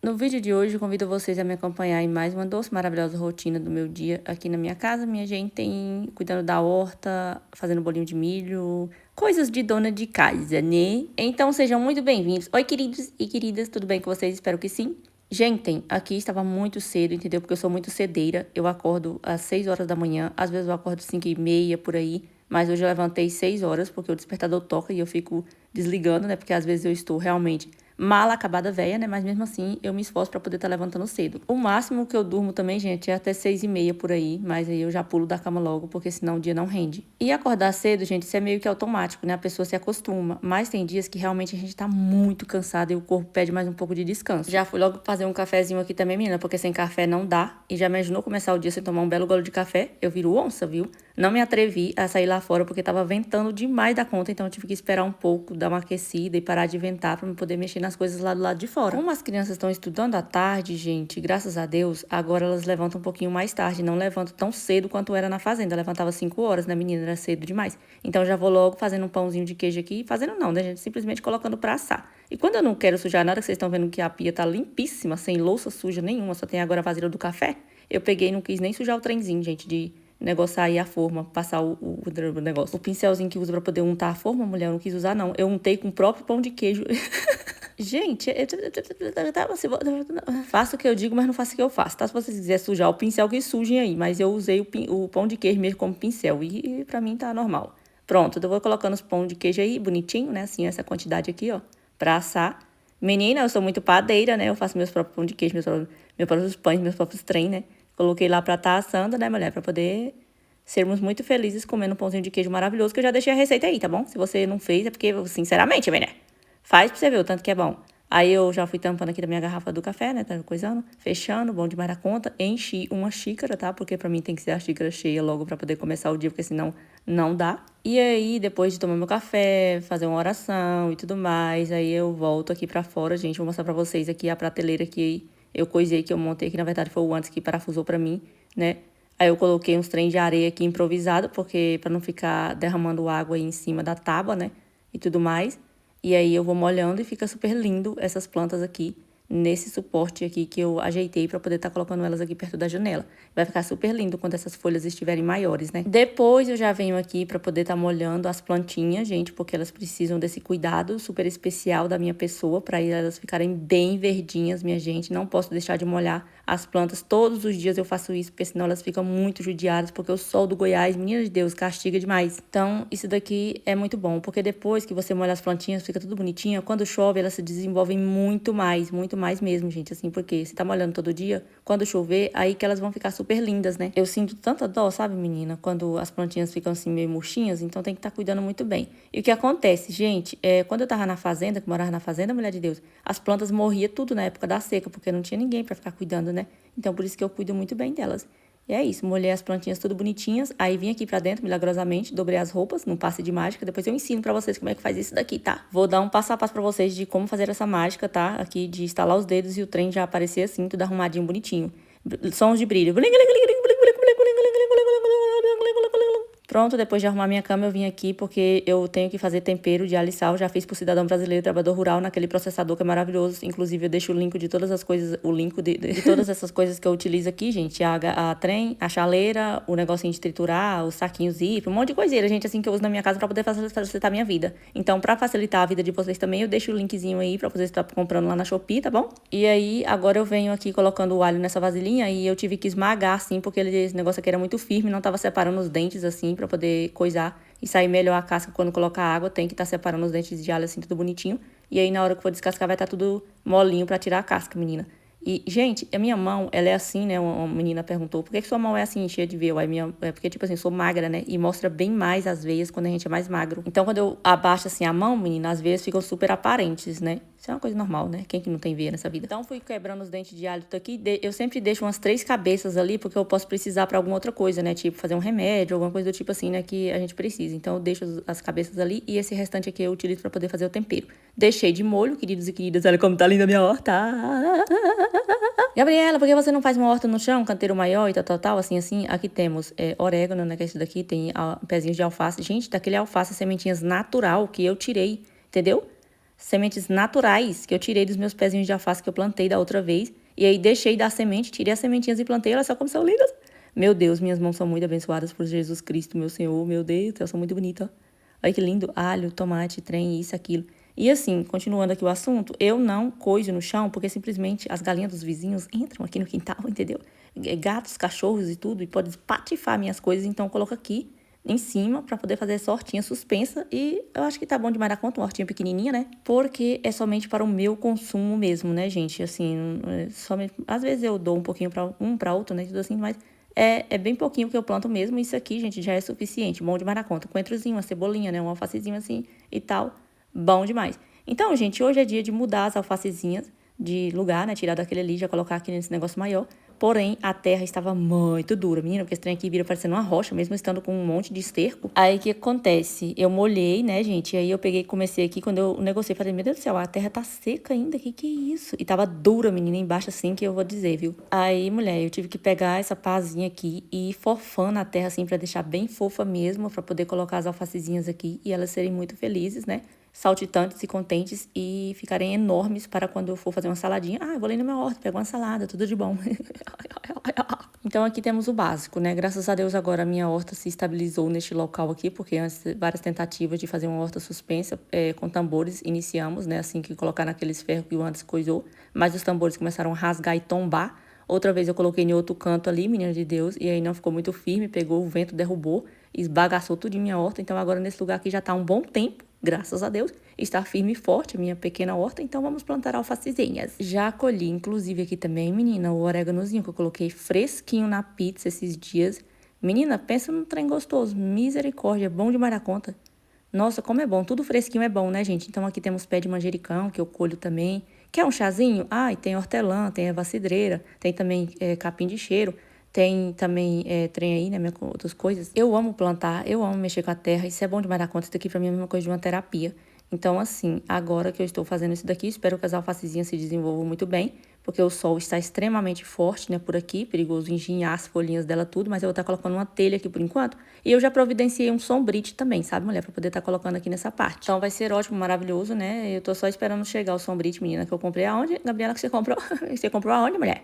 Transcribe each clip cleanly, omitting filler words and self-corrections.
No vídeo de hoje, eu convido vocês a me acompanhar em mais uma doce, maravilhosa rotina do meu dia aqui na minha casa. Minha gente tem cuidando da horta, fazendo bolinho de milho, coisas de dona de casa, né? Então sejam muito bem-vindos. Oi, queridos e queridas, tudo bem com vocês? Espero que sim. Gente, aqui estava muito cedo, entendeu? Porque eu sou muito cedeira. Eu acordo às 6 horas da manhã, às vezes eu acordo 5h30 por aí. Mas hoje eu levantei 6 horas, porque o despertador toca e eu fico desligando, né? Porque às vezes eu estou realmente mal acabada velha, né? Mas mesmo assim, eu me esforço pra poder estar levantando cedo. O máximo que eu durmo também, gente, é até 6h30 por aí. Mas aí eu já pulo da cama logo, porque senão o dia não rende. E acordar cedo, gente, isso é meio que automático, né? A pessoa se acostuma. Mas tem dias que realmente a gente tá muito cansado e o corpo pede mais um pouco de descanso. Já fui logo fazer um cafezinho aqui também, menina, porque sem café não dá. E já imaginou começar o dia sem tomar um belo gole de café? Eu viro onça, viu? Não me atrevi a sair lá fora porque tava ventando demais da conta, então eu tive que esperar um pouco, dar uma aquecida e parar de ventar pra me poder mexer nas coisas lá do lado de fora. Como as crianças estão estudando à tarde, gente, graças a Deus, agora elas levantam um pouquinho mais tarde, não levantam tão cedo quanto era na fazenda. Eu levantava 5 horas, né, menina? Era cedo demais. Então já vou logo fazendo um pãozinho de queijo aqui, fazendo não, né, gente? Simplesmente colocando pra assar. E quando eu não quero sujar nada, que vocês estão vendo que a pia tá limpíssima, sem louça suja nenhuma, só tem agora a vasilha do café, eu peguei e não quis nem sujar o trenzinho, gente, de negociar aí a forma, passar o negócio. O pincelzinho que usa pra poder untar a forma, mulher, eu não quis usar, não. Eu untei com o próprio pão de queijo. Gente, faço o que eu digo, mas não faço o que eu faço, tá? Se vocês quiserem sujar o pincel, que sujem aí. Mas eu usei o pão de queijo mesmo como pincel e pra mim tá normal. Pronto, eu vou colocando os pão de queijo aí, bonitinho, né? Assim, essa quantidade aqui, ó, pra assar. Menina, eu sou muito padeira, né? Eu faço meus próprios pão de queijo, meus próprios pães, meus próprios trem, né? Coloquei lá pra estar assando, né, mulher? Pra poder sermos muito felizes comendo um pãozinho de queijo maravilhoso, que eu já deixei a receita aí, tá bom? Se você não fez, é porque, sinceramente, mulher, faz pra você ver o tanto que é bom. Aí eu já fui tampando aqui da minha garrafa do café, né? Tá coisando, fechando, bom demais da conta. Enchi uma xícara, tá? Porque pra mim tem que ser a xícara cheia logo pra poder começar o dia, porque senão não dá. E aí, depois de tomar meu café, fazer uma oração e tudo mais, aí eu volto aqui pra fora, gente. Vou mostrar pra vocês aqui a prateleira que eu coisei, que eu montei, que na verdade foi o antes que parafusou pra mim, né? Aí eu coloquei uns trem de areia aqui improvisado, porque pra não ficar derramando água aí em cima da tábua, né? E tudo mais. E aí eu vou molhando e fica super lindo essas plantas aqui, nesse suporte aqui que eu ajeitei pra poder estar colocando elas aqui perto da janela. Vai ficar super lindo quando essas folhas estiverem maiores, né? Depois eu já venho aqui pra poder estar molhando as plantinhas, gente, porque elas precisam desse cuidado super especial da minha pessoa pra elas ficarem bem verdinhas, minha gente. Não posso deixar de molhar as plantas. Todos os dias eu faço isso, porque senão elas ficam muito judiadas, porque o sol do Goiás, menina de Deus, castiga demais. Então, isso daqui é muito bom, porque depois que você molha as plantinhas, fica tudo bonitinho. Quando chove, elas se desenvolvem muito mais mesmo, gente, assim, porque você tá molhando todo dia, quando chover, aí que elas vão ficar super lindas, né? Eu sinto tanta dó, sabe, menina, quando as plantinhas ficam assim meio murchinhas, então tem que estar cuidando muito bem. E o que acontece, gente, quando eu tava na fazenda, que morava na fazenda, mulher de Deus, as plantas morriam tudo na época da seca, porque não tinha ninguém pra ficar cuidando, né? Então, por isso que eu cuido muito bem delas. E é isso, molhei as plantinhas tudo bonitinhas, aí vim aqui pra dentro, milagrosamente, dobrei as roupas, num passe de mágica, depois eu ensino pra vocês como é que faz isso daqui, tá? Vou dar um passo a passo pra vocês de como fazer essa mágica, tá? Aqui de estalar os dedos e o trem já aparecer assim, tudo arrumadinho, bonitinho. Sons de brilho. Pronto, depois de arrumar minha cama, eu vim aqui porque eu tenho que fazer tempero de alho e sal. Já fiz pro cidadão brasileiro, trabalhador rural, naquele processador que é maravilhoso. Inclusive, eu deixo o link de todas as coisas, o link de todas essas coisas que eu utilizo aqui, gente. A trem, a chaleira, o negocinho de triturar, os saquinhos zip, um monte de coiseira, gente, assim, que eu uso na minha casa pra poder facilitar a minha vida. Então, pra facilitar a vida de vocês também, eu deixo o linkzinho aí pra vocês estar comprando lá na Shopee, tá bom? E aí, agora eu venho aqui colocando o alho nessa vasilhinha e eu tive que esmagar, assim, porque esse negócio aqui era muito firme, não tava separando os dentes, assim, pra poder coisar e sair melhor a casca quando colocar água. Tem que estar separando os dentes de alho assim, tudo bonitinho. E aí, na hora que for descascar, vai estar tudo molinho pra tirar a casca, menina. E, gente, a minha mão, ela é assim, né? Uma menina perguntou, por que sua mão é assim, cheia de veio? Aí é porque, tipo assim, eu sou magra, né? E mostra bem mais as veias quando a gente é mais magro. Então, quando eu abaixo, assim, a mão, menina, as veias ficam super aparentes, né? Isso é uma coisa normal, né? Quem que não tem veia nessa vida? Então, fui quebrando os dentes de alho aqui. Eu sempre deixo umas 3 cabeças ali, porque eu posso precisar pra alguma outra coisa, né? Tipo, fazer um remédio, alguma coisa do tipo assim, né? Que a gente precisa. Então, eu deixo as cabeças ali e esse restante aqui eu utilizo pra poder fazer o tempero. Deixei de molho, queridos e queridas. Olha como tá linda a minha horta. Gabriela, por que você não faz uma horta no chão, um canteiro maior e tal, assim, assim? Aqui temos orégano, né, que é esse daqui, tem pezinhos de alface. Gente, daquele alface, sementinhas natural que eu tirei, entendeu? sementes naturais que eu tirei dos meus pezinhos de alface que eu plantei da outra vez. E aí deixei dar semente, tirei as sementinhas e plantei. Olha só como são lindas. Meu Deus, minhas mãos são muito abençoadas por Jesus Cristo, meu Senhor. Meu Deus, elas são muito bonitas. Olha que lindo. Alho, tomate, trem, isso, aquilo. E assim, continuando aqui o assunto, eu não coiso no chão, porque simplesmente as galinhas dos vizinhos entram aqui no quintal, entendeu? Gatos, cachorros e tudo, e podem patifar minhas coisas, então eu coloco aqui em cima pra poder fazer essa hortinha suspensa. E eu acho que tá bom demais da conta, uma hortinha pequenininha, né? Porque é somente para o meu consumo mesmo, né, gente? Assim, somente, às vezes eu dou um pouquinho pra um pra outro, né, tudo assim, mas é bem pouquinho que eu planto mesmo. Isso aqui, gente, já é suficiente, bom demais da conta. Coentrozinho, uma cebolinha, né, um alfacezinho assim e tal, bom demais. Então, gente, hoje é dia de mudar as alfacezinhas de lugar, né? Tirar daquele ali, já colocar aqui nesse negócio maior. Porém, a terra estava muito dura, menina, porque esse trem aqui vira parecendo uma rocha, mesmo estando com um monte de esterco. Aí, o que acontece? Eu molhei, né, gente? Aí eu peguei e comecei aqui, quando eu negociei, falei, meu Deus do céu, a terra tá seca ainda, que é isso? E tava dura, menina, embaixo assim, que eu vou dizer, viu? Aí, mulher, eu tive que pegar essa pazinha aqui e ir fofando a terra, assim, pra deixar bem fofa mesmo, pra poder colocar as alfacezinhas aqui e elas serem muito felizes, né? Saltitantes e contentes e ficarem enormes para quando eu for fazer uma saladinha. Ah, eu vou ali no meu horto, pego uma salada, tudo de bom. Então aqui temos o básico, né? Graças a Deus agora a minha horta se estabilizou neste local aqui, porque antes várias tentativas de fazer uma horta suspensa com tambores iniciamos, né? Assim que colocar naqueles ferros que o antes coisou, mas os tambores começaram a rasgar e tombar. Outra vez eu coloquei em outro canto ali, menina de Deus, e aí não ficou muito firme, pegou o vento, derrubou, esbagaçou tudo em minha horta. Então agora nesse lugar aqui já tá um bom tempo, graças a Deus, está firme e forte a minha pequena horta, então vamos plantar alfacezinhas. Já colhi, inclusive aqui também, menina, o oréganozinho que eu coloquei fresquinho na pizza esses dias. Menina, pensa num trem gostoso, misericórdia, bom demais da conta. Nossa, como é bom, tudo fresquinho é bom, né, gente? Então aqui temos pé de manjericão, que eu colho também. Quer um chazinho? Ah, e tem hortelã, tem erva cidreira, tem também capim de cheiro, tem também trem aí, né, com outras coisas. Eu amo plantar, eu amo mexer com a terra, isso é bom demais da conta, isso daqui pra mim é a mesma coisa de uma terapia. Então, assim, agora que eu estou fazendo isso daqui, espero que as alfacezinhas se desenvolvam muito bem, porque o sol está extremamente forte, né, por aqui, perigoso enginhar as folhinhas dela tudo, mas eu vou estar colocando uma telha aqui por enquanto. E eu já providenciei um sombrite também, sabe, mulher, pra poder estar colocando aqui nessa parte. Então vai ser ótimo, maravilhoso, né? Eu tô só esperando chegar o sombrite, menina, que eu comprei aonde? Gabriela, que você comprou? Você comprou aonde, mulher?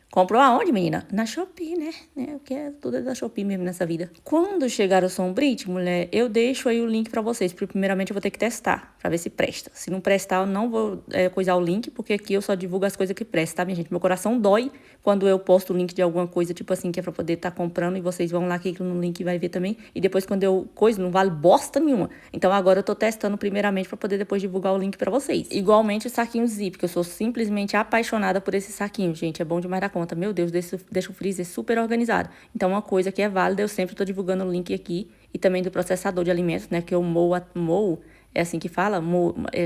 Comprou aonde, menina? Na Shopee, né? O que é tudo é da Shopee mesmo nessa vida. Quando chegar o sombrite, mulher, eu deixo aí o link pra vocês. Porque primeiramente eu vou ter que testar, pra ver se presta. Se não prestar, eu não vou coisar o link, porque aqui eu só divulgo as coisas que prestam, tá, minha gente? Meu coração dói quando eu posto o link de alguma coisa, tipo assim, que é pra poder estar comprando. E vocês vão lá, clicam no link e vai ver também. E depois quando eu coisa, não vale bosta nenhuma. Então agora eu tô testando primeiramente pra poder depois divulgar o link pra vocês. Igualmente o saquinho Zip, que eu sou simplesmente apaixonada por esse saquinho, gente. É bom demais da conta. Meu Deus, deixa o freezer super organizado. Então, uma coisa que é válida, eu sempre tô divulgando o link aqui. E também do processador de alimentos, né? Que eu moo, é assim que fala?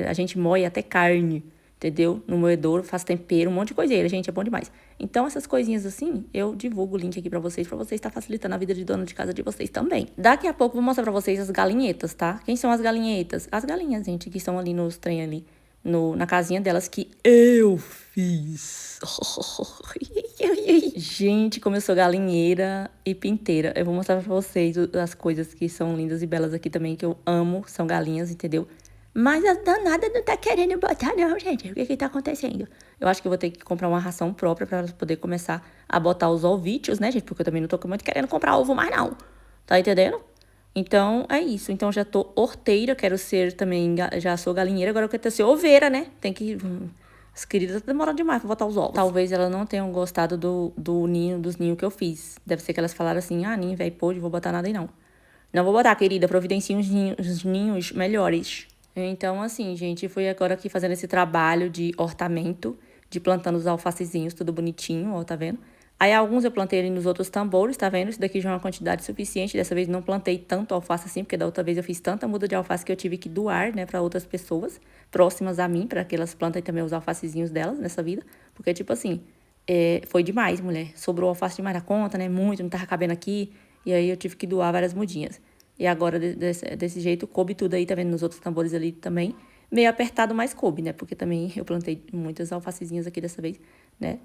A gente moe até carne, entendeu? No moedor, faço tempero, um monte de coiseira, gente. É bom demais. Então, essas coisinhas assim, eu divulgo o link aqui pra vocês estar facilitando a vida de dona de casa de vocês também. Daqui a pouco eu vou mostrar pra vocês as galinhetas, tá? Quem são as galinhetas? As galinhas, gente, que estão ali nos trem ali. Na casinha delas que eu fiz. Gente, como eu sou galinheira e pinteira. Eu vou mostrar pra vocês as coisas que são lindas e belas aqui também, que eu amo. São galinhas, entendeu? Mas a danada não tá querendo botar não, gente. O que tá acontecendo? Eu acho que eu vou ter que comprar uma ração própria pra elas poder começar a botar os ovídeos, né, gente? Porque eu também não tô muito querendo comprar ovo mais, não. Tá entendendo? Então, é isso. Então, já tô horteira, quero ser também, já sou galinheira, agora eu quero ser oveira, né? Tem que... As queridas demoram demais pra botar os ovos. Talvez elas não tenham gostado dos ninhos que eu fiz. Deve ser que elas falaram assim, ninho, velho, pô, não vou botar nada aí, não. Não vou botar, querida, providencie uns ninhos melhores. Então, assim, gente, fui agora aqui fazendo esse trabalho de hortamento, de plantando os alfacezinhos, tudo bonitinho, ó, tá vendo? Aí alguns eu plantei ali nos outros tambores, tá vendo? Isso daqui já é uma quantidade suficiente. Dessa vez não plantei tanto alface assim, porque da outra vez eu fiz tanta muda de alface que eu tive que doar, né, pra outras pessoas próximas a mim, para que elas plantem também os alfacezinhos delas nessa vida. Porque, tipo assim, foi demais, mulher. Sobrou alface demais na conta, né? Muito, não tava cabendo aqui. E aí eu tive que doar várias mudinhas. E agora, desse jeito, coube tudo aí, tá vendo? Nos outros tambores ali também. Meio apertado, mas coube, né? Porque também eu plantei muitas alfacezinhas aqui dessa vez, né?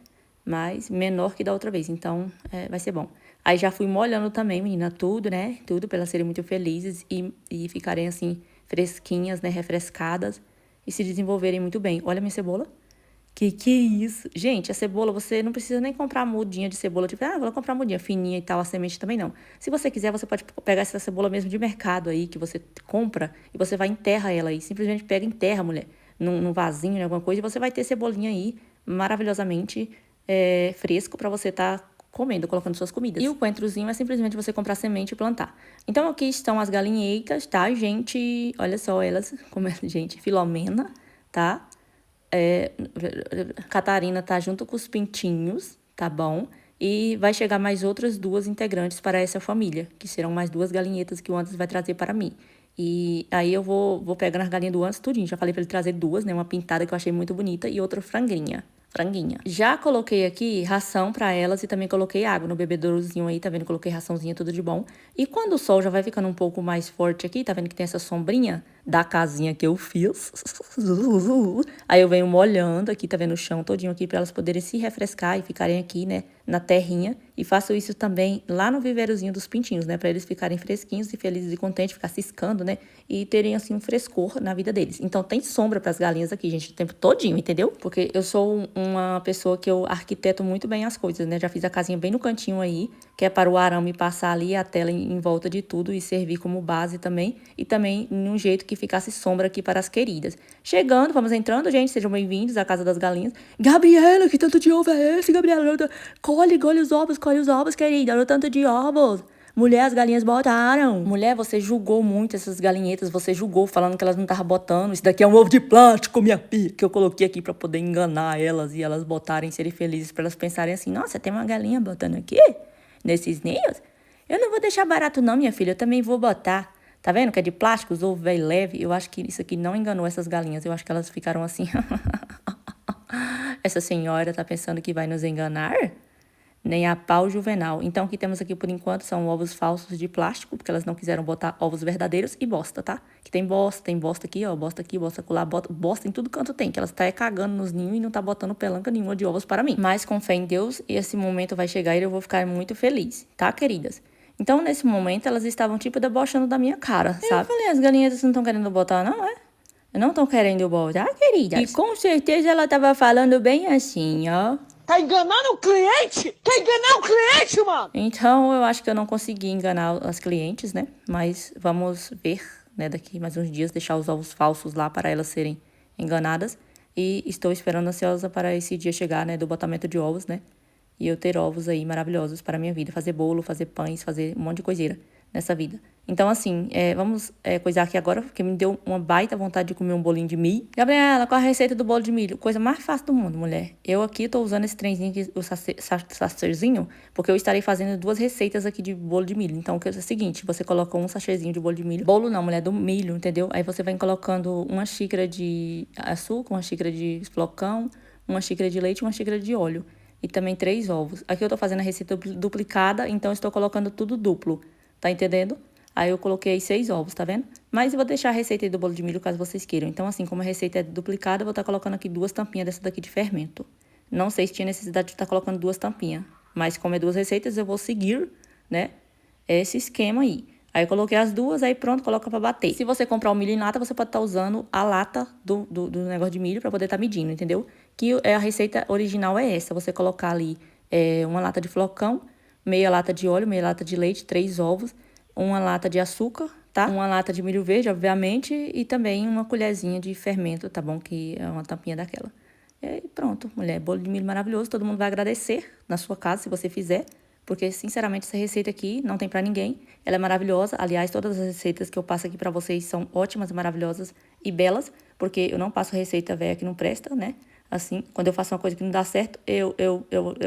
Mas menor que da outra vez, então vai ser bom. Aí já fui molhando também, menina, tudo, né? Tudo pra elas serem muito felizes e ficarem assim, fresquinhas, né? Refrescadas. e se desenvolverem muito bem. Olha a minha cebola. Que é isso? Gente, a cebola, você não precisa nem comprar mudinha de cebola, tipo, vou comprar mudinha fininha e tal, a semente também não. Se você quiser, você pode pegar essa cebola mesmo de mercado aí, que você compra, e você vai enterra ela aí. Simplesmente pega e enterra, mulher, num vasinho, em alguma coisa, e você vai ter cebolinha aí, maravilhosamente fresco, pra você comendo, colocando suas comidas. E o coentrozinho é simplesmente você comprar semente e plantar. Então aqui estão as galinheiras, tá, gente? Olha só elas, como é, gente, Filomena, tá? Catarina tá junto com os pintinhos, tá bom? E vai chegar mais outras 2 integrantes para essa família, que serão mais 2 galinhetas que o Anderson vai trazer para mim. E aí eu vou pegar nas galinhas do Anderson tudinho. Já falei para ele trazer 2, né? Uma pintada que eu achei muito bonita e outra franguinha. Já coloquei aqui ração para elas e também coloquei água no bebedourozinho aí, tá vendo? Coloquei raçãozinha, tudo de bom. E quando o sol já vai ficando um pouco mais forte aqui, tá vendo que tem essa sombrinha da casinha que eu fiz? Aí eu venho molhando aqui, tá vendo o chão todinho aqui para elas poderem se refrescar e ficarem aqui, né, na terrinha. E faço isso também lá no viveirozinho dos pintinhos, né, para eles ficarem fresquinhos e felizes e contentes, ficar ciscando, né, e terem assim um frescor na vida deles. Então tem sombra para as galinhas aqui, gente, o tempo todinho, entendeu? Porque eu sou uma pessoa que eu arquiteto muito bem as coisas, né? Já fiz a casinha bem no cantinho aí, que é para o arame passar ali a tela em volta de tudo e servir como base também. E também num jeito que ficasse sombra aqui para as queridas. Chegando, vamos entrando, gente, sejam bem-vindos à Casa das Galinhas. Gabriela, que tanto de ovo é esse, Gabriela? Colhe os ovos, querida, olha o tanto de ovos. Mulher, as galinhas botaram. Mulher, você julgou muito essas galinhetas, você julgou falando que elas não estavam botando. Isso daqui é um ovo de plástico, minha filha, que eu coloquei aqui pra poder enganar elas e elas botarem, serem felizes, pra elas pensarem assim, nossa, tem uma galinha botando aqui, nesses ninhos? Eu não vou deixar barato não, minha filha, eu também vou botar. Tá vendo que é de plástico, os ovos velho leve? Eu acho que isso aqui não enganou essas galinhas, eu acho que elas ficaram assim... Essa senhora tá pensando que vai nos enganar? Nem a pau juvenal. Então, o que temos aqui por enquanto são ovos falsos de plástico, porque elas não quiseram botar ovos verdadeiros, e bosta, tá? Que tem bosta aqui, ó, bosta aqui, bosta lá, bosta em tudo canto tem, que elas tá cagando nos ninhos e não tá botando pelanca nenhuma de ovos para mim. Mas com fé em Deus, esse momento vai chegar e eu vou ficar muito feliz, tá, queridas? Então, nesse momento, elas estavam, tipo, debochando da minha cara, sabe? Eu falei, as galinhas não estão querendo botar, não, é? Não estão querendo botar, queridas? E com certeza ela tava falando bem assim, ó. Tá enganando o cliente? Quer enganar o cliente, mano? Então, eu acho que eu não consegui enganar as clientes, né? Mas vamos ver, né? Daqui mais uns dias, deixar os ovos falsos lá para elas serem enganadas. E estou esperando ansiosa para esse dia chegar, né? Do botamento de ovos, né? E eu ter ovos aí maravilhosos para a minha vida. Fazer bolo, fazer pães, fazer um monte de coiseira nessa vida. Então, assim, vamos coisar aqui agora, porque me deu uma baita vontade de comer um bolinho de milho. Gabriela, qual a receita do bolo de milho? Coisa mais fácil do mundo, mulher. Eu aqui tô usando esse trenzinho aqui, o sachêzinho, porque eu estarei fazendo 2 receitas aqui de bolo de milho. Então, é o seguinte, você coloca um sachêzinho de bolo de milho. Bolo não, mulher, do milho, entendeu? Aí você vai colocando uma xícara de açúcar, uma xícara de flocão, uma xícara de leite e uma xícara de óleo. E também 3 ovos. Aqui eu tô fazendo a receita duplicada, então eu estou colocando tudo duplo. Tá entendendo? Aí eu coloquei 6 ovos, tá vendo? Mas eu vou deixar a receita aí do bolo de milho caso vocês queiram. Então, assim, como a receita é duplicada, eu vou estar colocando aqui 2 tampinhas dessa daqui de fermento. Não sei se tinha necessidade de estar colocando 2 tampinhas. Mas como é 2 receitas, eu vou seguir, né, esse esquema aí. Aí eu coloquei as 2, aí pronto, coloca pra bater. Se você comprar o milho em lata, você pode estar usando a lata do negócio de milho pra poder estar medindo, entendeu? Que a receita original é essa. Você colocar ali uma lata de flocão, meia lata de óleo, meia lata de leite, 3 ovos, uma lata de açúcar, tá? Uma lata de milho verde, obviamente, e também uma colherzinha de fermento, tá bom? Que é uma tampinha daquela. E aí, pronto, mulher, bolo de milho maravilhoso, todo mundo vai agradecer na sua casa se você fizer, porque, sinceramente, essa receita aqui não tem pra ninguém. Ela é maravilhosa. Aliás, todas as receitas que eu passo aqui pra vocês são ótimas, maravilhosas e belas, porque eu não passo receita velha que não presta, né? Assim, quando eu faço uma coisa que não dá certo,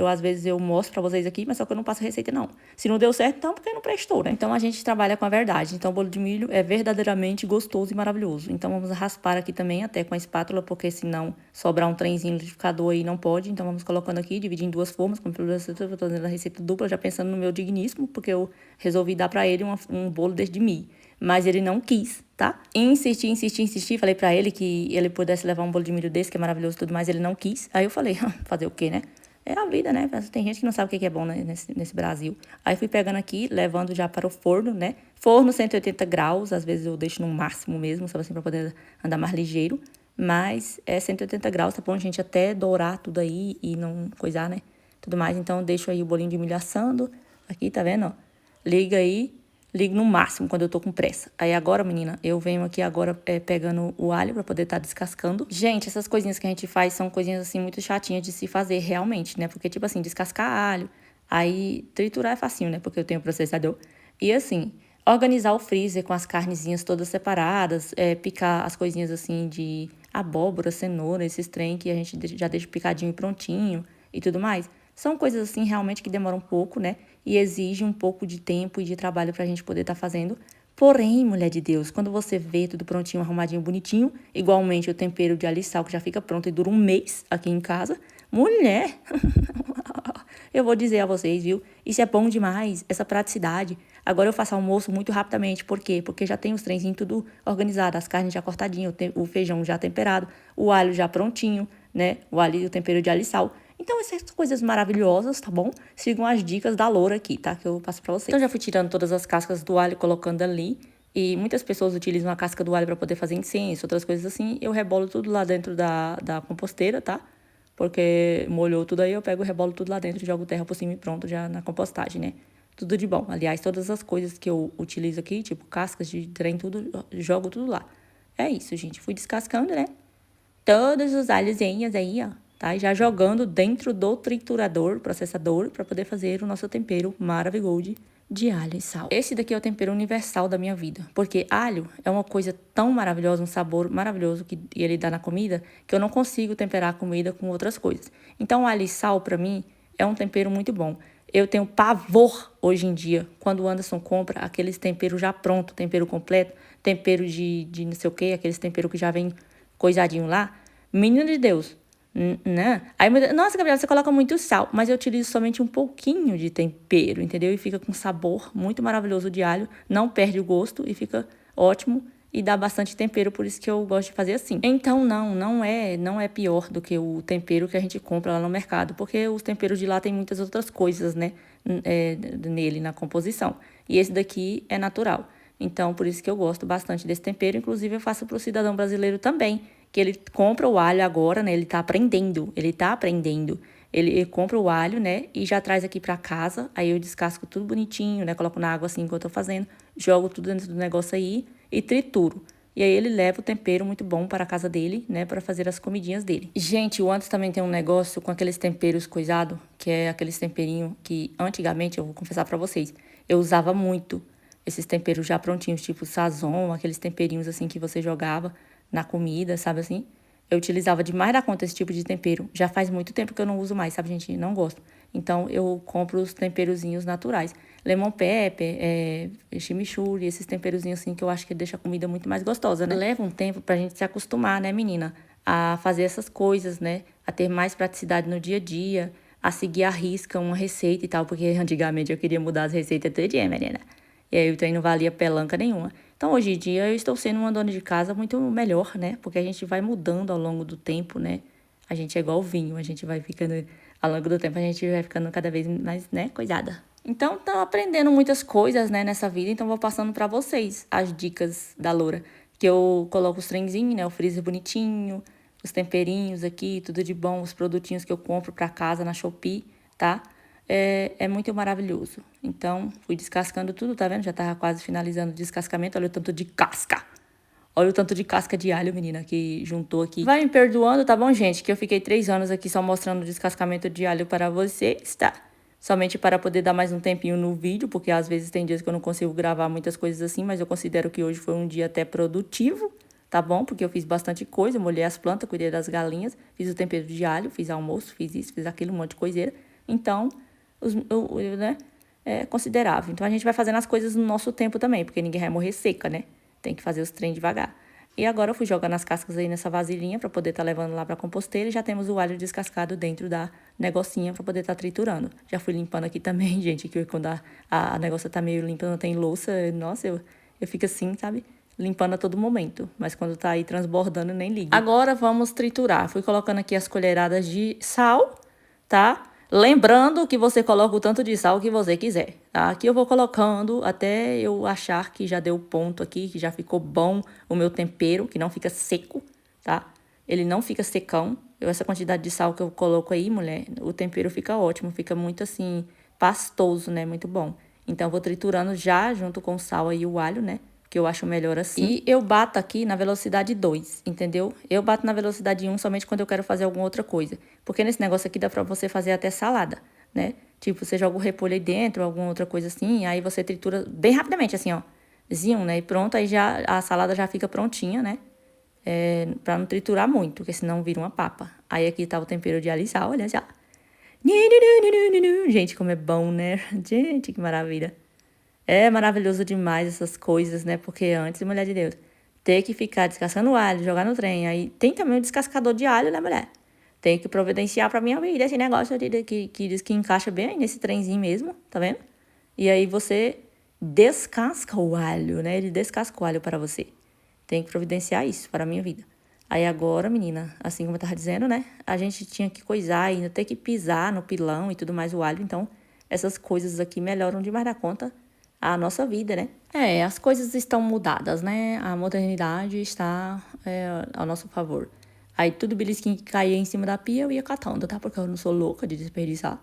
às vezes eu mostro pra vocês aqui, mas só que eu não passo receita, não. Se não deu certo, então porque não prestou, né? Então a gente trabalha com a verdade. Então o bolo de milho é verdadeiramente gostoso e maravilhoso. Então vamos raspar aqui também, até com a espátula, porque senão sobrar um trenzinho liquidificador aí não pode. Então vamos colocando aqui, dividir em 2 formas, como eu tô fazendo a receita dupla, já pensando no meu digníssimo, porque eu resolvi dar pra ele um bolo desse de milho. Mas ele não quis, tá? Insisti. Falei pra ele que ele pudesse levar um bolo de milho desse, que é maravilhoso e tudo mais. Ele não quis. Aí eu falei, fazer o quê, né? É a vida, né? Tem gente que não sabe o que é bom, né? nesse Brasil. Aí fui pegando aqui, levando já para o forno, né? Forno 180 graus. Às vezes eu deixo no máximo mesmo, sabe assim, pra poder andar mais ligeiro. Mas é 180 graus, tá bom, gente? Até dourar tudo aí e não coisar, né? Tudo mais. Então, eu deixo aí o bolinho de milho assando. Aqui, tá vendo, ó? Liga aí. Ligo no máximo quando eu tô com pressa. Aí agora, menina, eu venho aqui agora pegando o alho pra poder tá descascando. Gente, essas coisinhas que a gente faz são coisinhas, assim, muito chatinhas de se fazer realmente, né? Porque, tipo assim, descascar alho, aí triturar é facinho, né? Porque eu tenho processador. E, assim, organizar o freezer com as carnezinhas todas separadas, picar as coisinhas, assim, de abóbora, cenoura, esses trem que a gente já deixa picadinho e prontinho e tudo mais. São coisas assim realmente que demoram um pouco, né? E exige um pouco de tempo e de trabalho pra gente poder estar fazendo. Porém, mulher de Deus, quando você vê tudo prontinho, arrumadinho, bonitinho, igualmente o tempero de alho e sal que já fica pronto e dura um mês aqui em casa, mulher, eu vou dizer a vocês, viu? Isso é bom demais, essa praticidade. Agora eu faço almoço muito rapidamente. Por quê? Porque já tem os trenzinhos tudo organizado, as carnes já cortadinhas, o feijão já temperado, o alho já prontinho, né? O alho e o tempero de alho e sal. Então, essas coisas maravilhosas, tá bom? Sigam as dicas da Loura aqui, tá? Que eu passo pra vocês. Então, já fui tirando todas as cascas do alho, colocando ali. E muitas pessoas utilizam a casca do alho pra poder fazer incenso, outras coisas assim. Eu rebolo tudo lá dentro da composteira, tá? Porque molhou tudo aí, eu pego o rebolo tudo lá dentro, jogo terra por cima e pronto, já na compostagem, né? Tudo de bom. Aliás, todas as coisas que eu utilizo aqui, tipo cascas de trem, tudo, jogo tudo lá. É isso, gente. Fui descascando, né? Todos os alhozinhos aí, ó, tá? E já jogando dentro do triturador, processador, para poder fazer o nosso tempero maravilhoso de alho e sal. Esse daqui é o tempero universal da minha vida, porque alho é uma coisa tão maravilhosa, um sabor maravilhoso que ele dá na comida, que eu não consigo temperar a comida com outras coisas. Então, alho e sal, para mim, é um tempero muito bom. Eu tenho pavor hoje em dia, quando o Anderson compra aqueles temperos já pronto, tempero completo, tempero de não sei o quê, aqueles temperos que já vem coisadinho lá. Menino de Deus, né? Aí, nossa, Gabriela, você coloca muito sal, mas eu utilizo somente um pouquinho de tempero, entendeu? E fica com sabor muito maravilhoso de alho, não perde o gosto e fica ótimo e dá bastante tempero, por isso que eu gosto de fazer assim. Então, não é pior do que o tempero que a gente compra lá no mercado, porque os temperos de lá tem muitas outras coisas, né, nele, na composição. E esse daqui é natural. Então, por isso que eu gosto bastante desse tempero. Inclusive, eu faço para o cidadão brasileiro também, que ele compra o alho agora, né? Ele tá aprendendo. Ele compra o alho, né? E já traz aqui para casa. Aí eu descasco tudo bonitinho, né? Coloco na água assim que eu tô fazendo. Jogo tudo dentro do negócio aí e trituro. E aí ele leva o tempero muito bom para a casa dele, né? Para fazer as comidinhas dele. Gente, o Antes também tem um negócio com aqueles temperos coisado, que é aqueles temperinhos que antigamente, eu vou confessar para vocês, eu usava muito esses temperos já prontinhos, tipo sazon, aqueles temperinhos assim que você jogava na comida, sabe assim? Eu utilizava demais da conta esse tipo de tempero. Já faz muito tempo que eu não uso mais, sabe, gente? Não gosto. Então, eu compro os temperozinhos naturais. Lemon pepper, chimichurri, esses temperozinhos assim que eu acho que deixa a comida muito mais gostosa, né? Leva um tempo pra gente se acostumar, né, menina? A fazer essas coisas, né? A ter mais praticidade no dia a dia, a seguir à risca uma receita e tal, porque antigamente eu queria mudar as receitas todo dia, menina. E aí o trem não valia pelanca nenhuma. Então, hoje em dia, eu estou sendo uma dona de casa muito melhor, né? Porque a gente vai mudando ao longo do tempo, né? A gente é igual o vinho, a gente vai ficando, ao longo do tempo, a gente vai ficando cada vez mais, né, coisada. Então, tô aprendendo muitas coisas, né, nessa vida, então vou passando pra vocês as dicas da Loura. Que eu coloco os trenzinhos, né, o freezer bonitinho, os temperinhos aqui, tudo de bom, os produtinhos que eu compro pra casa na Shopee, tá? É muito maravilhoso. Então, fui descascando tudo, tá vendo? Já tava quase finalizando o descascamento. Olha o tanto de casca. Olha o tanto de casca de alho, menina, que juntou aqui. Vai me perdoando, tá bom, gente? Que eu fiquei 3 anos aqui só mostrando o descascamento de alho para vocês, tá? Somente para poder dar mais um tempinho no vídeo, porque às vezes tem dias que eu não consigo gravar muitas coisas assim, mas eu considero que hoje foi um dia até produtivo, tá bom? Porque eu fiz bastante coisa, molhei as plantas, cuidei das galinhas, fiz o tempero de alho, fiz almoço, fiz isso, fiz aquilo, um monte de coiseira. Então, né, é considerável. Então, a gente vai fazendo as coisas no nosso tempo também, porque ninguém vai morrer seca, né? Tem que fazer os trem devagar. E agora eu fui jogando as cascas aí nessa vasilhinha para poder estar levando lá para composteira e já temos o alho descascado dentro da negocinha para poder estar triturando. Já fui limpando aqui também, gente, que quando a negócio tá meio limpa, não tem louça, nossa, eu fico assim, sabe? Limpando a todo momento, mas quando tá aí transbordando, eu nem ligo. Agora vamos triturar. Fui colocando aqui as colheradas de sal, tá? Lembrando que você coloca o tanto de sal que você quiser, tá? Aqui eu vou colocando até eu achar que já deu ponto aqui, que já ficou bom o meu tempero, que não fica seco, tá? Ele não fica secão. Essa quantidade de sal que eu coloco aí, mulher, o tempero fica ótimo. Fica muito, assim, pastoso, né? Muito bom. Então, eu vou triturando já junto com o sal aí o alho, né? Que eu acho melhor assim. E eu bato aqui na velocidade 2, entendeu? Eu bato na velocidade 1 somente quando eu quero fazer alguma outra coisa. Porque nesse negócio aqui dá pra você fazer até salada, né? Tipo, você joga o repolho aí dentro, alguma outra coisa assim, aí você tritura bem rapidamente, assim, ó. Zinho, né? E pronto, aí já a salada já fica prontinha, né? Pra não triturar muito, porque senão vira uma papa. Aí aqui tá o tempero de alho e sal, olha já. Gente, como é bom, né? Gente, que maravilha. É maravilhoso demais essas coisas, né? Porque antes, mulher de Deus, ter que ficar descascando o alho, jogar no trem. Aí tem também o descascador de alho, né, mulher? Tem que providenciar pra minha vida esse negócio que diz que encaixa bem aí nesse trenzinho mesmo, tá vendo? E aí você descasca o alho, né? Ele descasca o alho para você. Tem que providenciar isso para a minha vida. Aí agora, menina, assim como eu tava dizendo, né? A gente tinha que coisar, ainda ter que pisar no pilão e tudo mais o alho. Então, essas coisas aqui melhoram demais da conta a nossa vida, né? As coisas estão mudadas, né? A modernidade está ao nosso favor. Aí tudo belisquinho que caía em cima da pia eu ia catando, tá? Porque eu não sou louca de desperdiçar.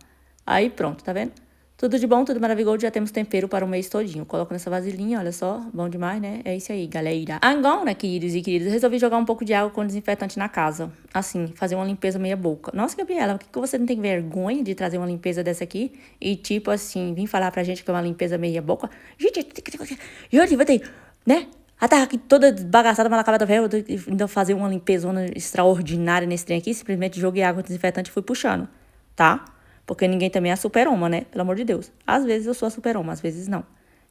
Aí pronto, tá vendo? Tudo de bom, tudo maravilhoso, já temos tempero para o mês todinho. Coloco nessa vasilhinha, olha só, bom demais, né? É isso aí, galera. Agora, queridos e queridas, resolvi jogar um pouco de água com desinfetante na casa. Assim, fazer uma limpeza meia boca. Nossa, Gabriela, por que você não tem vergonha de trazer uma limpeza dessa aqui? E tipo assim, vir falar pra gente que é uma limpeza meia boca? Gente, vai ter, né? Ela tava aqui toda bagaçada, mal acabada, velho. Ainda fazer uma limpeza extraordinária nesse trem aqui. Simplesmente joguei água com desinfetante e fui puxando, tá? Porque ninguém também é a super-homem, né? Pelo amor de Deus. Às vezes eu sou a super-homem, às vezes não.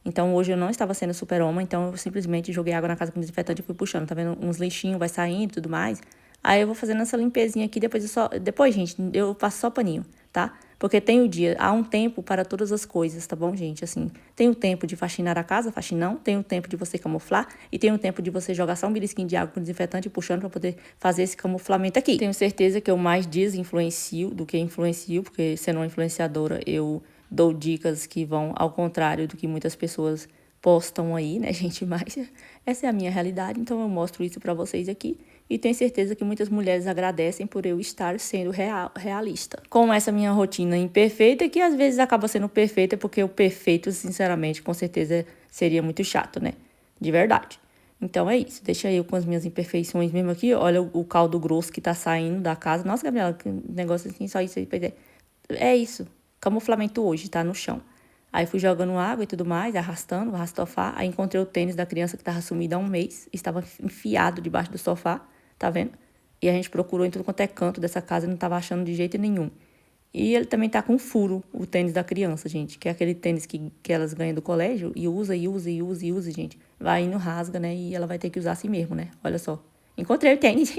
Então, hoje eu não estava sendo super-homem, então eu simplesmente joguei água na casa com desinfetante e fui puxando. Tá vendo? Uns lixinhos vai saindo e tudo mais. Aí eu vou fazendo essa limpezinha aqui, depois, gente, eu passo só paninho, tá? Porque tem o dia, há um tempo para todas as coisas, tá bom, gente? Assim, tem o tempo de faxinar a casa, faxinão, tem o tempo de você camuflar e tem o tempo de você jogar só um belisquinho de água com desinfetante e puxando para poder fazer esse camuflamento aqui. Tenho certeza que eu mais desinfluencio do que influencio, porque sendo uma influenciadora, eu dou dicas que vão ao contrário do que muitas pessoas postam aí, né, gente? Mas essa é a minha realidade, então eu mostro isso pra vocês aqui. E tenho certeza que muitas mulheres agradecem por eu estar sendo realista. Com essa minha rotina imperfeita, que às vezes acaba sendo perfeita, porque o perfeito, sinceramente, com certeza seria muito chato, né? De verdade. Então é isso. Deixa eu com as minhas imperfeições mesmo aqui. Olha o caldo grosso que tá saindo da casa. Nossa, Gabriela, que negócio assim, só isso aí. É isso. Camuflamento hoje, tá no chão. Aí fui jogando água e tudo mais, arrastando, arrasto sofá. Aí encontrei o tênis da criança que tava sumida há um mês. Estava enfiado debaixo do sofá, tá vendo? E a gente procurou em tudo quanto é canto dessa casa e não tava achando de jeito nenhum. E ele também tá com furo, o tênis da criança, gente. Que é aquele tênis que elas ganham do colégio e usa, gente. Vai indo, rasga, né? E ela vai ter que usar assim mesmo, né? Olha só. Encontrei o tênis.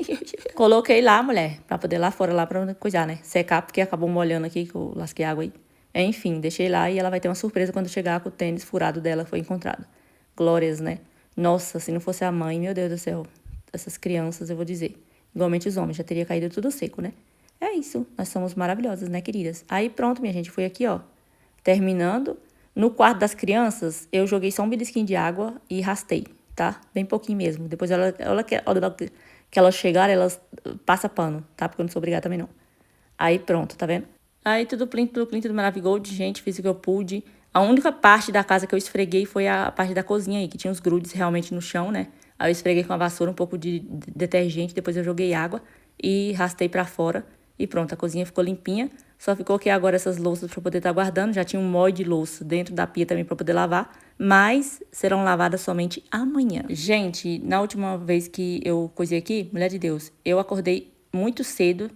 Coloquei lá, mulher, pra poder lá fora, lá pra cuidar, né? Secar, porque acabou molhando aqui, que eu lasquei água aí. Enfim, deixei lá e ela vai ter uma surpresa quando chegar com o tênis furado dela foi encontrado. Glórias, né? Nossa, se não fosse a mãe, meu Deus do céu. Essas crianças, eu vou dizer. Igualmente os homens, já teria caído tudo seco, né? É isso, nós somos maravilhosas, né, queridas? Aí pronto, minha gente, fui aqui, ó. Terminando. No quarto das crianças, eu joguei só um belisquinho de água e rastei, tá? Bem pouquinho mesmo. Depois que elas chegarem, elas passam pano, tá? Porque eu não sou obrigada também, não. Aí pronto, tá vendo? Aí tudo plim, tudo maravilhoso, gente, fiz o que eu pude. A única parte da casa que eu esfreguei foi a parte da cozinha aí, que tinha os grudes realmente no chão, né? Aí eu esfreguei com a vassoura um pouco de detergente, depois eu joguei água e rastei pra fora. E pronto, a cozinha ficou limpinha. Só ficou aqui agora essas louças pra poder estar guardando. Já tinha um molde de louça dentro da pia também pra poder lavar. Mas serão lavadas somente amanhã. Gente, na última vez que eu cozinhei aqui, mulher de Deus, eu acordei muito cedo.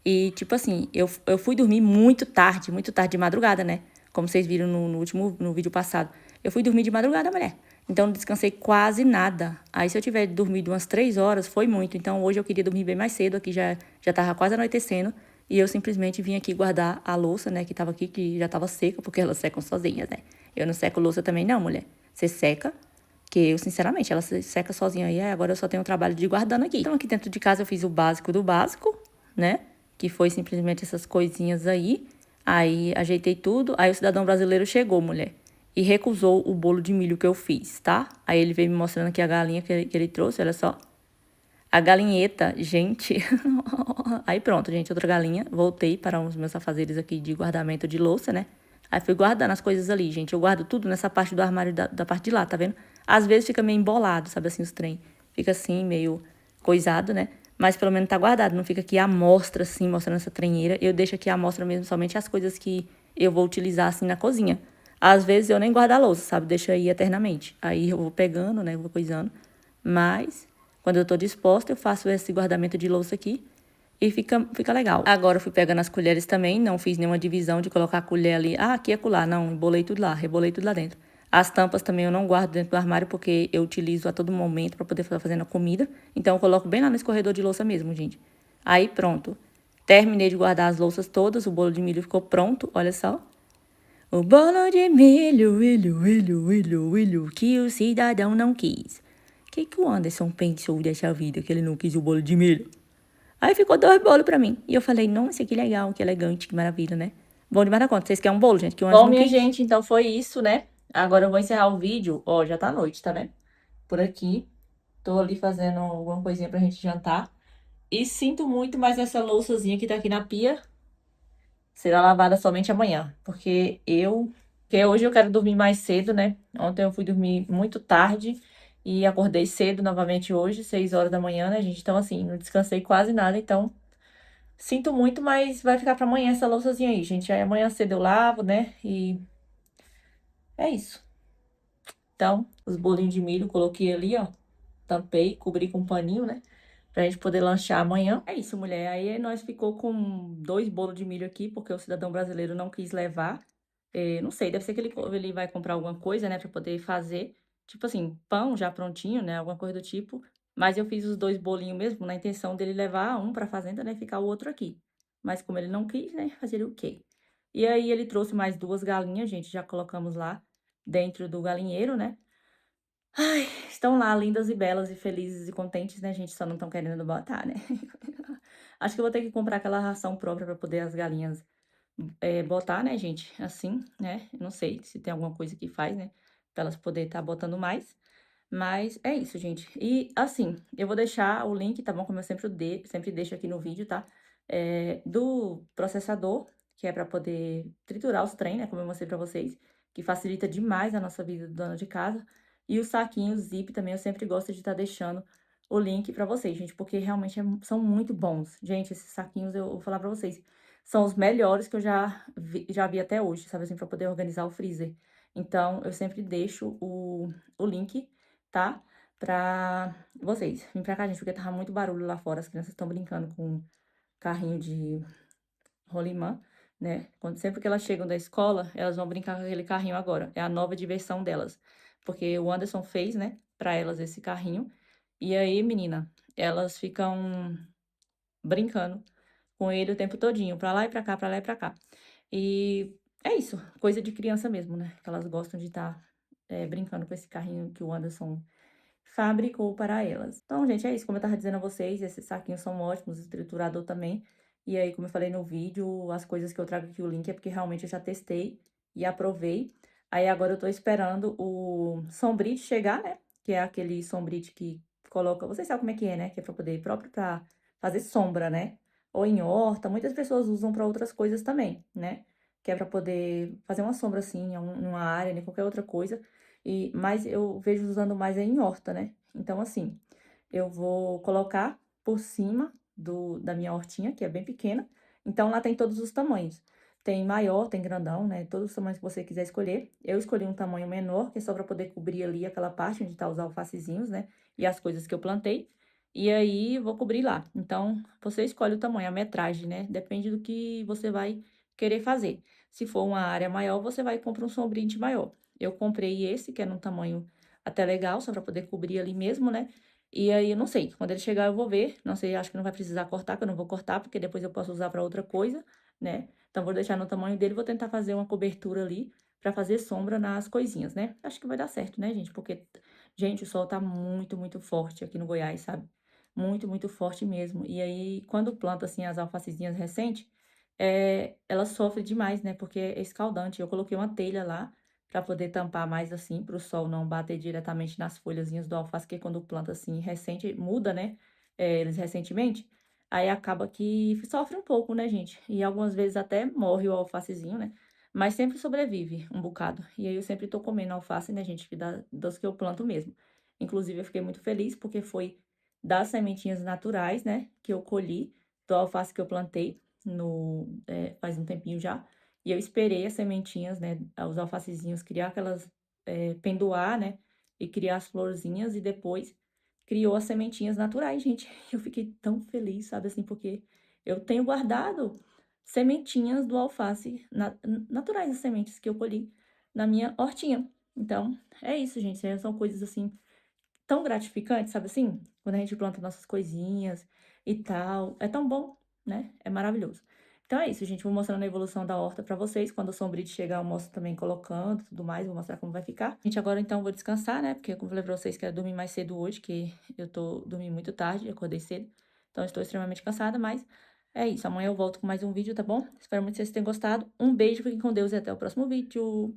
E, tipo assim, eu fui dormir muito tarde de madrugada, né? Como vocês viram no vídeo passado. Eu fui dormir de madrugada, mulher. Então, não descansei quase nada. Aí, se eu tiver dormido umas 3 horas, foi muito. Então, hoje eu queria dormir bem mais cedo. Aqui já tava quase anoitecendo. E eu simplesmente vim aqui guardar a louça, né? Que tava aqui, que já tava seca, porque elas secam sozinhas, né? Eu não seco louça também não, mulher. Você seca, que eu, sinceramente, ela se seca sozinha aí. Agora eu só tenho o trabalho de ir guardando aqui. Então, aqui dentro de casa eu fiz o básico do básico, né? Que foi simplesmente essas coisinhas aí. Aí ajeitei tudo. Aí o cidadão brasileiro chegou, mulher, e recusou o bolo de milho que eu fiz, tá? Aí ele veio me mostrando aqui a galinha que ele trouxe, olha só. A galinheta, gente. Aí pronto, gente, outra galinha. Voltei para os meus afazeres aqui de guardamento de louça, né? Aí fui guardando as coisas ali, gente. Eu guardo tudo nessa parte do armário da parte de lá, tá vendo? Às vezes fica meio embolado, sabe assim, os trem. Fica assim, meio coisado, né? Mas pelo menos tá guardado, não fica aqui à mostra, assim, mostrando essa trenheira. Eu deixo aqui à mostra mesmo somente as coisas que eu vou utilizar, assim, na cozinha. Às vezes eu nem guardo a louça, sabe? Deixo aí eternamente. Aí eu vou pegando, né? Eu vou coisando. Mas, quando eu tô disposta, eu faço esse guardamento de louça aqui e fica legal. Agora eu fui pegando as colheres também, não fiz nenhuma divisão de colocar a colher ali, aqui e acolá, não, embolei tudo lá, rebolei tudo lá dentro. As tampas também eu não guardo dentro do armário porque eu utilizo a todo momento para poder estar fazendo a comida. Então eu coloco bem lá no escorredor de louça mesmo, gente. Aí pronto. Terminei de guardar as louças todas, o bolo de milho ficou pronto, olha só. O bolo de milho, que o cidadão não quis. Que o Anderson pensou dessa vida, que ele não quis o bolo de milho? Aí ficou 2 bolos pra mim. E eu falei, nossa, que legal, que elegante, que maravilha, né? Bom demais da conta. Vocês querem um bolo, gente? Que o Anderson não quis? Bom, minha gente, então foi isso, né? Agora eu vou encerrar o vídeo. Ó, já tá noite, tá vendo? Por aqui. Tô ali fazendo alguma coisinha pra gente jantar. E sinto muito, mas essa louçazinha que tá aqui na pia será lavada somente amanhã. Porque hoje eu quero dormir mais cedo, né? Ontem eu fui dormir muito tarde e acordei cedo novamente hoje, 6 horas da manhã, né, gente? Então, assim, não descansei quase nada, então sinto muito, mas vai ficar pra amanhã essa louçazinha aí, gente. Aí amanhã cedo eu lavo, né? E é isso. Então, os bolinhos de milho coloquei ali, ó. Tampei, cobri com um paninho, né? Pra gente poder lanchar amanhã. É isso, mulher. Aí nós ficou com 2 bolos de milho aqui, porque o cidadão brasileiro não quis levar. Não sei, deve ser que ele vai comprar alguma coisa, né, pra poder fazer. Tipo assim, pão já prontinho, né? Alguma coisa do tipo. Mas eu fiz os 2 bolinhos mesmo, na intenção dele levar um pra fazenda, né? E ficar o outro aqui. Mas como ele não quis, né? Fazer o quê? E aí ele trouxe mais 2 galinhas, gente. Já colocamos lá dentro do galinheiro, né? Ai, estão lá lindas e belas e felizes e contentes, né, gente? Só não estão querendo botar, né? Acho que eu vou ter que comprar aquela ração própria para poder as galinhas botar, né, gente? Assim, né? Não sei se tem alguma coisa que faz, né? Pra elas poderem estar botando mais. Mas é isso, gente. E assim, eu vou deixar o link, tá bom? Como eu sempre deixo aqui no vídeo, tá? Do processador, que é pra poder triturar os trem, né? Como eu mostrei pra vocês, que facilita demais a nossa vida do dona de casa. E os saquinhos zip também, eu sempre gosto de estar deixando o link pra vocês, gente, porque realmente são muito bons. Gente, esses saquinhos, eu vou falar pra vocês, são os melhores que eu já vi até hoje, sabe assim, pra poder organizar o freezer. Então, eu sempre deixo o link, tá? Pra vocês. Vim pra cá, gente, porque tava muito barulho lá fora. As crianças estão brincando com carrinho de rolimã, né? Sempre que elas chegam da escola, elas vão brincar com aquele carrinho agora. É a nova diversão delas. Porque o Anderson fez, né, pra elas esse carrinho. E aí, menina, elas ficam brincando com ele o tempo todinho, pra lá e pra cá, pra lá e pra cá. E é isso, coisa de criança mesmo, né? Que elas gostam de estar brincando com esse carrinho que o Anderson fabricou para elas. Então, gente, é isso. Como eu tava dizendo a vocês, esses saquinhos são ótimos, o triturador também. E aí, como eu falei no vídeo, as coisas que eu trago aqui o link é porque realmente eu já testei e aprovei. Aí agora eu tô esperando o sombrite chegar, né? Que é aquele sombrite que coloca, vocês sabem como é que é, né? Que é pra poder, próprio pra fazer sombra, né? Ou em horta, muitas pessoas usam para outras coisas também, né? Que é pra poder fazer uma sombra assim, em numa área, né? Qualquer outra coisa. Mas eu vejo usando mais em horta, né? Então, assim, eu vou colocar por cima da minha hortinha, que é bem pequena. Então, lá tem todos os tamanhos. Tem maior, tem grandão, né? Todos os tamanhos que você quiser escolher. Eu escolhi um tamanho menor, que é só para poder cobrir ali aquela parte onde tá os alfacezinhos, né? E as coisas que eu plantei. E aí, vou cobrir lá. Então, você escolhe o tamanho, a metragem, né? Depende do que você vai querer fazer. Se for uma área maior, você vai comprar um sombrite maior. Eu comprei esse, que é num tamanho até legal, só pra poder cobrir ali mesmo, né? E aí, eu não sei, quando ele chegar eu vou ver. Não sei, acho que não vai precisar cortar, que eu não vou cortar, porque depois eu posso usar pra outra coisa, né? Então, vou deixar no tamanho dele, vou tentar fazer uma cobertura ali pra fazer sombra nas coisinhas, né? Acho que vai dar certo, né, gente? Porque, gente, o sol tá muito, muito forte aqui no Goiás, sabe? Muito, muito forte mesmo. E aí, quando planta, assim, as alfacezinhas recentes, ela sofre demais, né? Porque é escaldante. Eu coloquei uma telha lá para poder tampar mais assim, para o sol não bater diretamente nas folhazinhas do alface, que quando planta assim recente muda, né? eles recentemente, aí acaba que sofre um pouco, né, gente? E algumas vezes até morre o alfacezinho, né? Mas sempre sobrevive um bocado. E aí eu sempre tô comendo alface, né, gente, das que eu planto mesmo. Inclusive, eu fiquei muito feliz porque foi das sementinhas naturais, né, que eu colhi do alface que eu plantei faz um tempinho já. E eu esperei as sementinhas, né, os alfacezinhos criar aquelas, pendoar, né, e criar as florzinhas e depois criou as sementinhas naturais, gente. Eu fiquei tão feliz, sabe assim, porque eu tenho guardado sementinhas do alface naturais, as sementes que eu colhi na minha hortinha. Então, é isso, gente. São coisas assim tão gratificante, sabe assim? Quando a gente planta nossas coisinhas e tal. É tão bom, né? É maravilhoso. Então é isso, gente. Vou mostrando a evolução da horta pra vocês. Quando o Sombrite chegar, eu mostro também colocando tudo mais. Vou mostrar como vai ficar. Gente, agora então vou descansar, né? Porque, como eu falei pra vocês, quero dormir mais cedo hoje, que eu tô dormindo muito tarde, acordei cedo. Então, estou extremamente cansada, mas é isso. Amanhã eu volto com mais um vídeo, tá bom? Espero muito que vocês tenham gostado. Um beijo, fiquem com Deus e até o próximo vídeo.